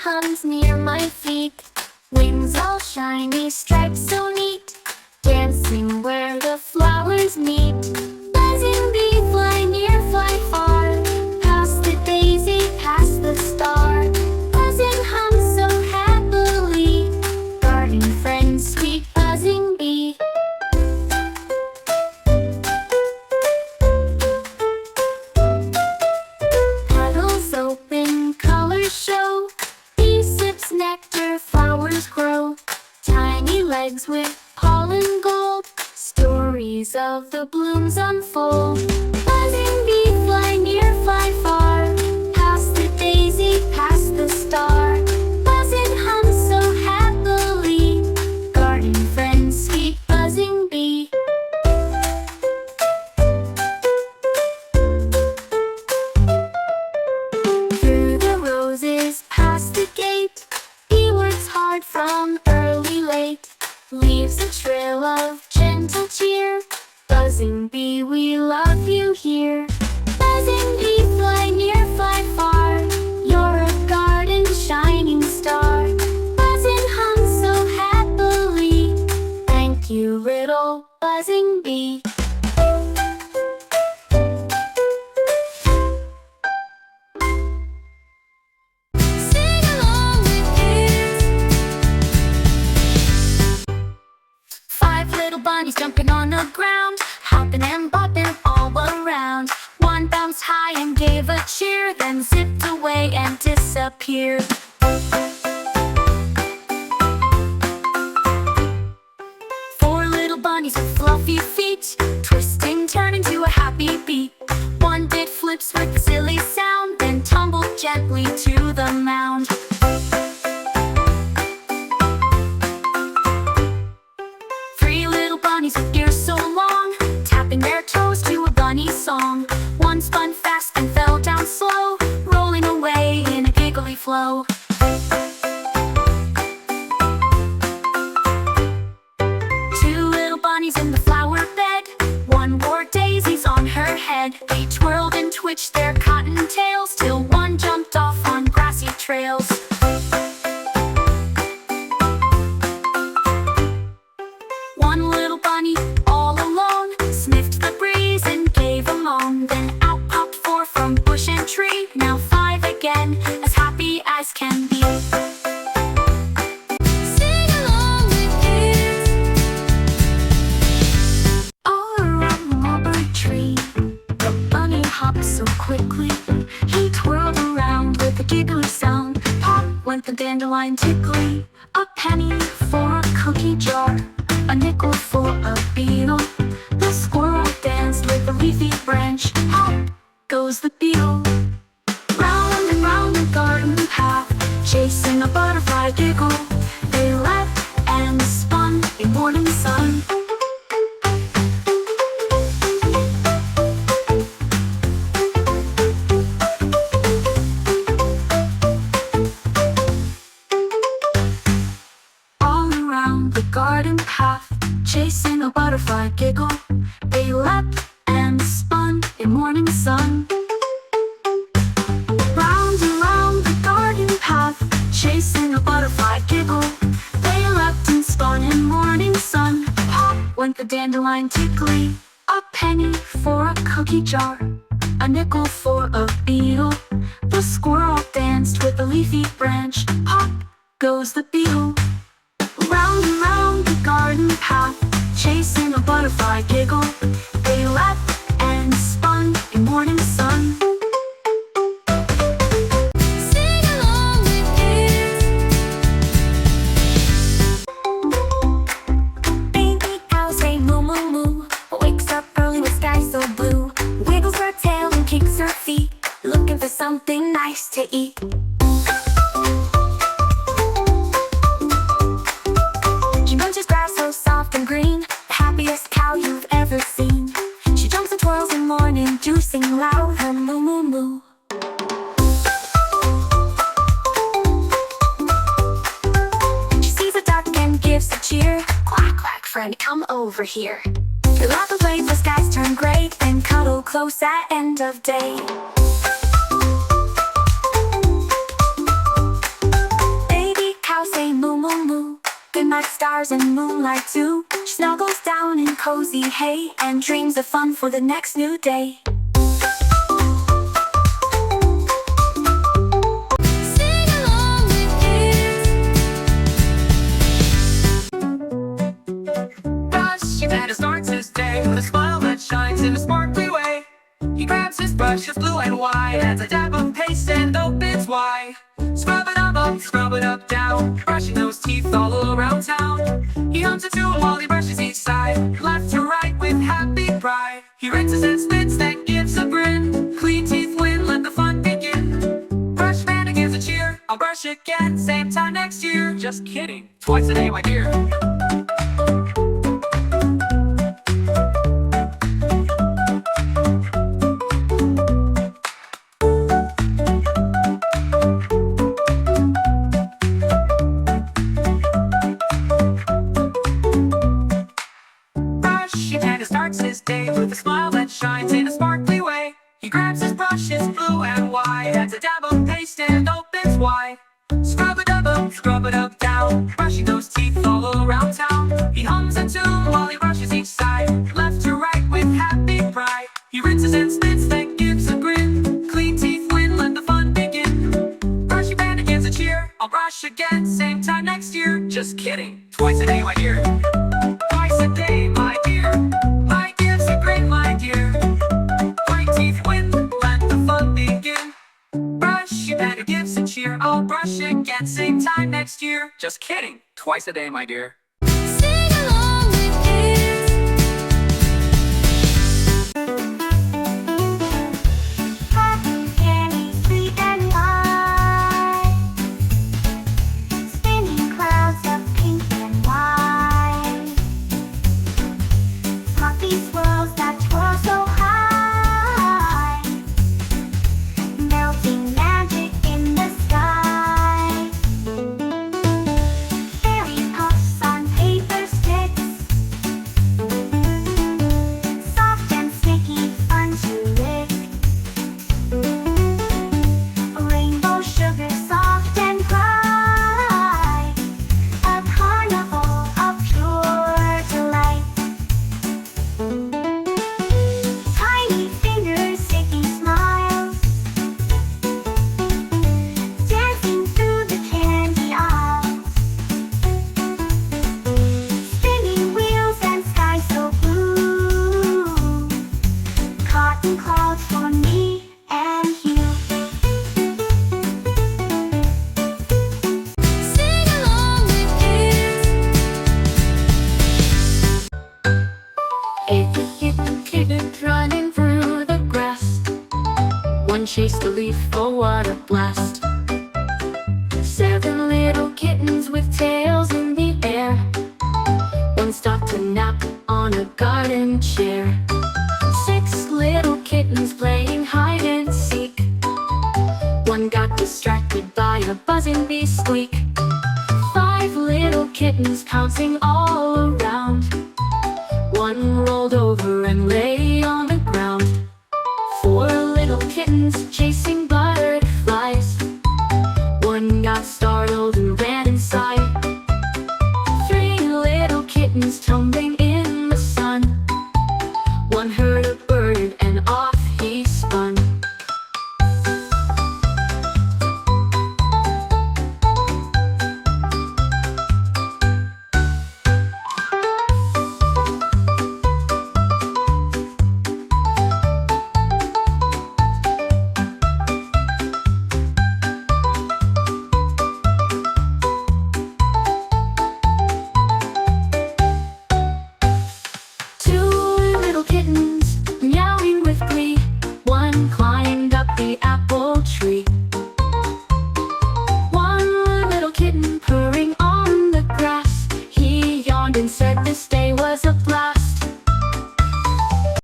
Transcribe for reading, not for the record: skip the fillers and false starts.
hums near my feet. Wings all shiny, stripes so neat, dancing where the flowers meet. Buzzing bee, fly near, fly far, past the daisy, past the star. Buzzing hums so happily, garden friend, sweet buzzing bee. Petals open, colors show, bee sips nectar, flowers grow. Tiny legs with pollen gold, stories of the blooms unfold. Buzzing bee, fly near, fly far, past the daisy, past the star. Buzzing hums so happily, garden friend, sweet buzzing bee. Through the roses, past the gate, bee works hard from early late. Leaves a trail of gentle cheer. Buzzing bee, we love you here. Buzzing bee, fly near, fly far, you're a garden shining star. Buzzing hums so happily, thank you, little buzzing bee. Sing along with kids. 5 little bunnies jumping on the ground, hopping and bopping all around. One bounced high and gave a cheer, then zipped away and disappeared. 4 little bunnies with fluffy feet, twisting, turning to a happy beat. One did flips with a silly sound, then tumbled gently to the mound. 3 little bunnies with ears so long, tapping their toes to a bunny song. One spun fast and fell down slow, rolling away in a giggly flow. 2 little bunnies in the flower bed, one wore daisies on her head. They twirled and twitched their cotton tails till one jumped off on grassy trails. 1 little bunny, all alone, sniffed the breeze and gave a moan. Then out popped 4 from bush and tree, now 5 again, as happy as can be. Sing along with kids. All around the mulberry tree, the bunny hopped so quickly. He twirled around with a giggly sound. Pop went the dandelion tickly. A penny for a cookie jar, a nickel for a beetle. The squirrel danced with a leafy branch. Hop goes the beetle. Round and round the garden path, chasing a butterfly giggle. They leapt and spun in morning sun. All around the garden path, chasing a butterfly giggle. They leapt and spun in morning sun. Round and round the garden path, chasing a butterfly giggle. They leapt and spun in morning sun. Pop went the dandelion tickly. A penny for a cookie jar, a nickel for a beetle. The squirrel danced with a leafy branch. Pop goes the beetle. Round and round the garden path, chasing a butterfly giggle. They leapt and spun in morning sun. Sing along with kids. Baby cow say moo moo moo, wakes up early with sky so blue. Wiggles her tail and kicks her feet, looking for something nice to eat. She munches grass so soft and green, the happiest cow you've ever seen. She jumps and twirls in morning dew, singing loud her moo moo moo. She sees a duck and gives a cheer. Quack quack, friend, come over here. They laugh and play, the skies turn gray, then cuddle close at end of day. stars and moonlight too. She snuggles down in cozy hay and dreams of fun for the next new day. Sing along with kids. Brush, Panda starts his day with a smile that shines in a sparkly way. He grabs his brush, it's blue and white, adds a dab of paste and opens wide. Scrub it up, down, brushing those teeth all around town. He hums a tune while he brushes each side, left to right with happy pride. He rinses and spits, then gives a grin. Clean teeth win, let the fun begin. Brush Panda gives a cheer, I'll brush again, same time next year. Just kidding, twice a day, my dear. Starts his day with a smile that shines in a sparkly way. He grabs his brush, it's blue and white, adds a dab of paste and opens wide. Scrub it up, down, brushing those teeth all around town. He hums a tune while he brushes each side, left to right with happy pride. He rinses and spits, then gives a grin. Clean teeth win, let the fun begin. Brushy Panda gives a cheer, I'll brush again, same time next year. Just kidding, twice a day, my dear. Twice a day, my dear. My dear, white teeth win, let the fun begin. Brush, Panda gives a cheer, I'll brush again, same time next year. Just kidding, twice a day, my dear. Sing along with kids. Cotton candy, sweet and light, spinning clouds of pink and white, fluffy swirls that twirl so high, melting magic in the sky. Fairy puffs on paper sticks, soft and sticky, fun to lick. Rainbow sugar, soft and bright, a carnival of pure delight. Tiny fingers sticking smiles, dancing through the candy aisles. Spinning wheels and sky so blue, cotton clouds for me and you. Sing along with kids. A kitten running through the grass. One chased the leaf, oh what a blast. 7 little kittens with tails in the air. One stopped to nap on a garden chair. 6 little kittens playing hide and seek. One got distracted by a buzzing bee squeak. 5 little kittens pouncing all around. One rolled over and lay on the ground. 4 little kittens chasing butterflies. One got startled and